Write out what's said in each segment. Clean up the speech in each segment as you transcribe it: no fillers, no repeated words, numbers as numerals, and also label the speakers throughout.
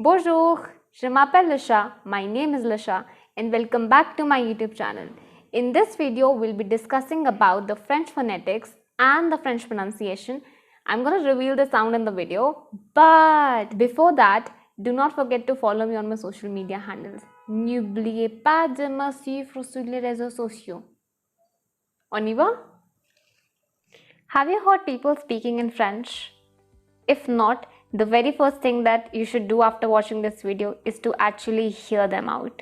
Speaker 1: Bonjour, je m'appelle Lisha, my name is Lisha and welcome back to my YouTube channel. In this video, we'll be discussing about the French phonetics and the French pronunciation. I'm going to reveal the sound in the video, but before that, do not forget to follow me on my social media handles. N'oubliez pas de me suivre sur les réseaux sociaux. On y va? Have you heard people speaking in French? If not, the very first thing that you should do after watching this video is to actually hear them out.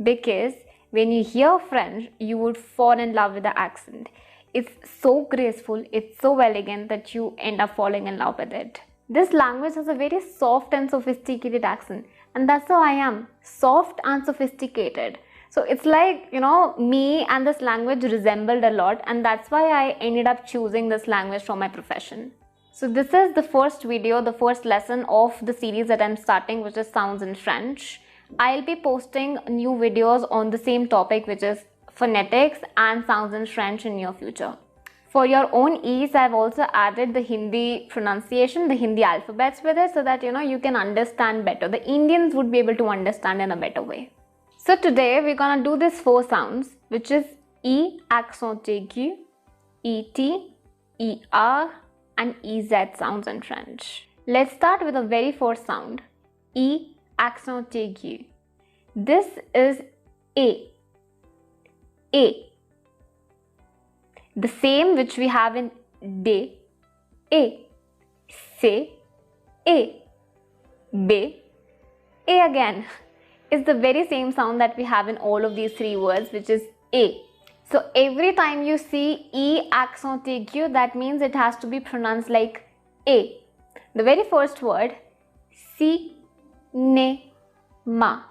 Speaker 1: Because when you hear French, you would fall in love with the accent. It's so graceful, it's so elegant that you end up falling in love with it. This language has a very soft and sophisticated accent, and that's how I am, soft and sophisticated. So it's like, me and this language resembled a lot, and that's why I ended up choosing this language for my profession. So this is the first video, the first lesson of the series that I'm starting, which is Sounds in French. I'll be posting new videos on the same topic, which is phonetics and sounds in French in near future. For your own ease, I've also added the Hindi pronunciation, the Hindi alphabets with it, so that you can understand better. The Indians would be able to understand in a better way. So today we're gonna do these 4 sounds, which is E accent aigu, ET, ER, and EZ sounds in French. Let's start with the very first sound, E accent aigu. This is A. A. The same which we have in D, A. C, A. B, A again. It's the very same sound that we have in all of these 3 words, which is A. So every time you see E accent aigu, that means it has to be pronounced like A. The very first word, si, ne, ma.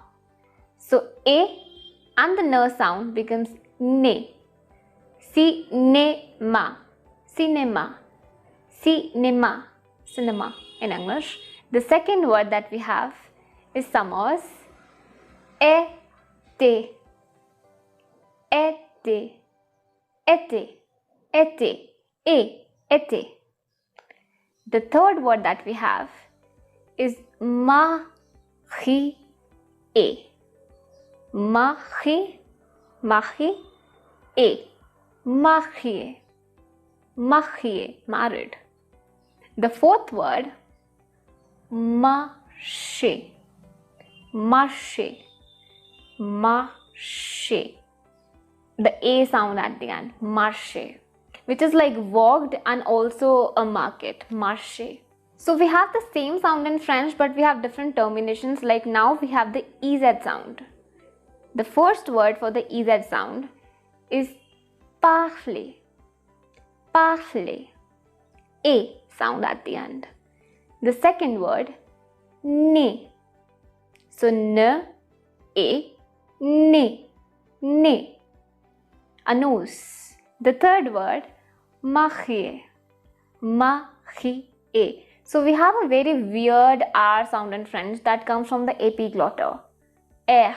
Speaker 1: So A and the N sound becomes ne. Si, ne, ma. Cinema. Cinema. Cinema in English. The second word that we have is summers. Été. Été. Été, été, été. The third word that we have is marié. Marié, marié, marié, marié, married. The fourth word, marché, marché, marché. The A sound at the end, marché, which is like walked and also a market, marché. So we have the same sound in French, but we have different terminations. Like now we have the EZ sound. The first word for the EZ sound is parler, parler, A sound at the end. The second word, ne. So N, A, ne, ne. A nose. The third word, marié, marié. So we have a very weird R sound in French that comes from the epiglottal. R,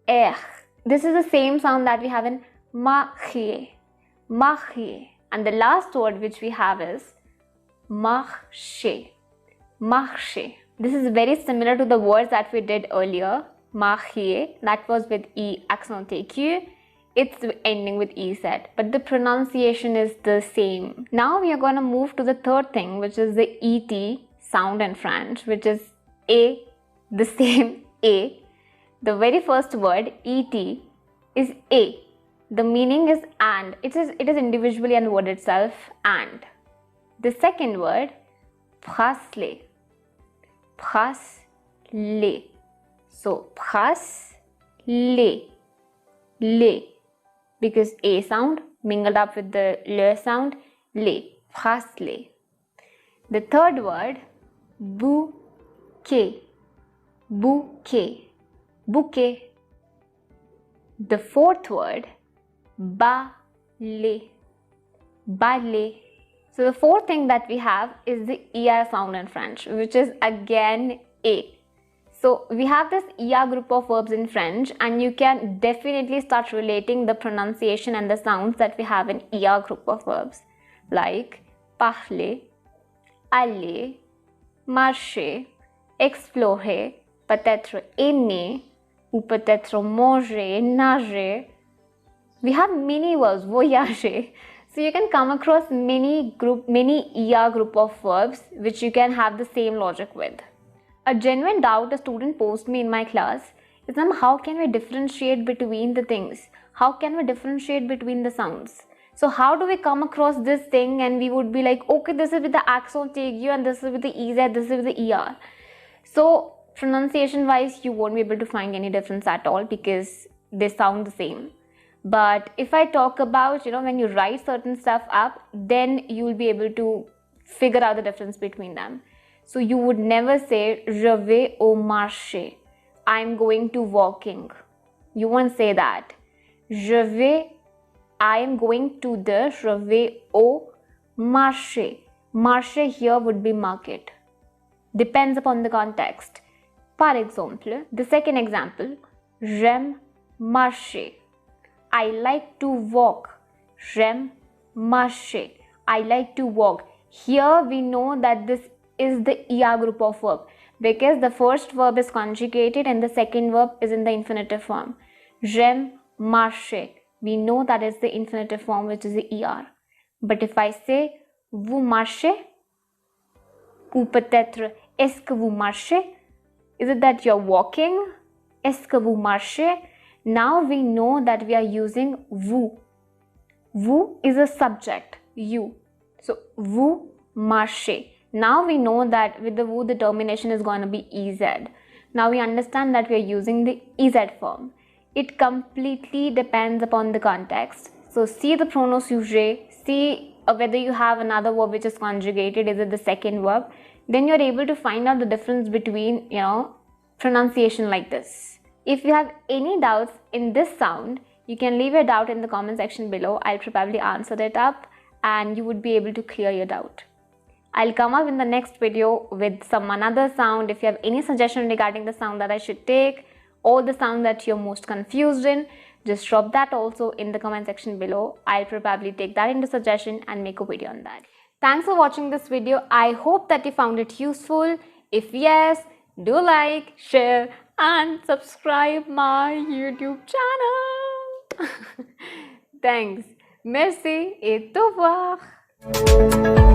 Speaker 1: R. This is the same sound that we have in marié, marié. And the last word which we have is marché, marché. This is very similar to the words that we did earlier, marié, that was with E accent aigu. It's ending with EZ, but the pronunciation is the same. Now we are going to move to the third thing, which is the ET sound in French, which is A, the same A. The very first word, ET, is A. The meaning is and. It is individually an word itself, and. The second word, bracelet, bracelet. So, bracelet, le. Because A sound mingled up with the le sound, le, bracelet. The third word, bouquet, bouquet, bouquet. The fourth word, ballet, ballet. So the fourth thing that we have is the ER sound in French, which is again A. So we have this ER group of verbs in French, and you can definitely start relating the pronunciation and the sounds that we have in ER group of verbs, like parler, aller, marcher, explorer, peut-être aimer, ou peut-être manger, nager. We have many verbs, voyager. So you can come across many ER group of verbs which you can have the same logic with. A genuine doubt a student posed me in my class is, ma'am, how can we differentiate between the things? How can we differentiate between the sounds? So how do we come across this thing and we would be like, okay, this is with the accent TQ and this is with the EZ, this is with the ER. So pronunciation wise, you won't be able to find any difference at all because they sound the same. But if I talk about, when you write certain stuff up, then you will be able to figure out the difference between them. So you would never say, je vais au marché. I'm going to walking. You won't say that. I am going to the, je vais au marché. Marché here would be market. Depends upon the context. For example, the second example, j'aime marcher. I like to walk. J'aime marcher. I like to walk. Here we know that this is the ER group of verb because the first verb is conjugated and the second verb is in the infinitive form. J'aime marcher. We know that is the infinitive form which is the ER. But if I say vous marchez, ou peut-être est-ce que vous marchez? Is it that you're walking? Est-ce que vous marchez? Now we know that we are using vous. Vous is a subject, you. So vous marchez. Now we know that with the vous the termination is going to be EZ. Now we understand that we are using the EZ form. It completely depends upon the context. So see the pronom sujet, see whether you have another verb which is conjugated, is it the second verb? Then you're able to find out the difference between, pronunciation like this. If you have any doubts in this sound, you can leave your doubt in the comment section below. I'll probably answer that up and you would be able to clear your doubt. I'll come up in the next video with some another sound. If you have any suggestion regarding the sound that I should take or the sound that you're most confused in, just drop that also in the comment section below. I'll probably take that into suggestion and make a video on that. Thanks for watching this video. I hope that you found it useful. If yes, do like, share and subscribe my YouTube channel. Thanks. Merci et au revoir.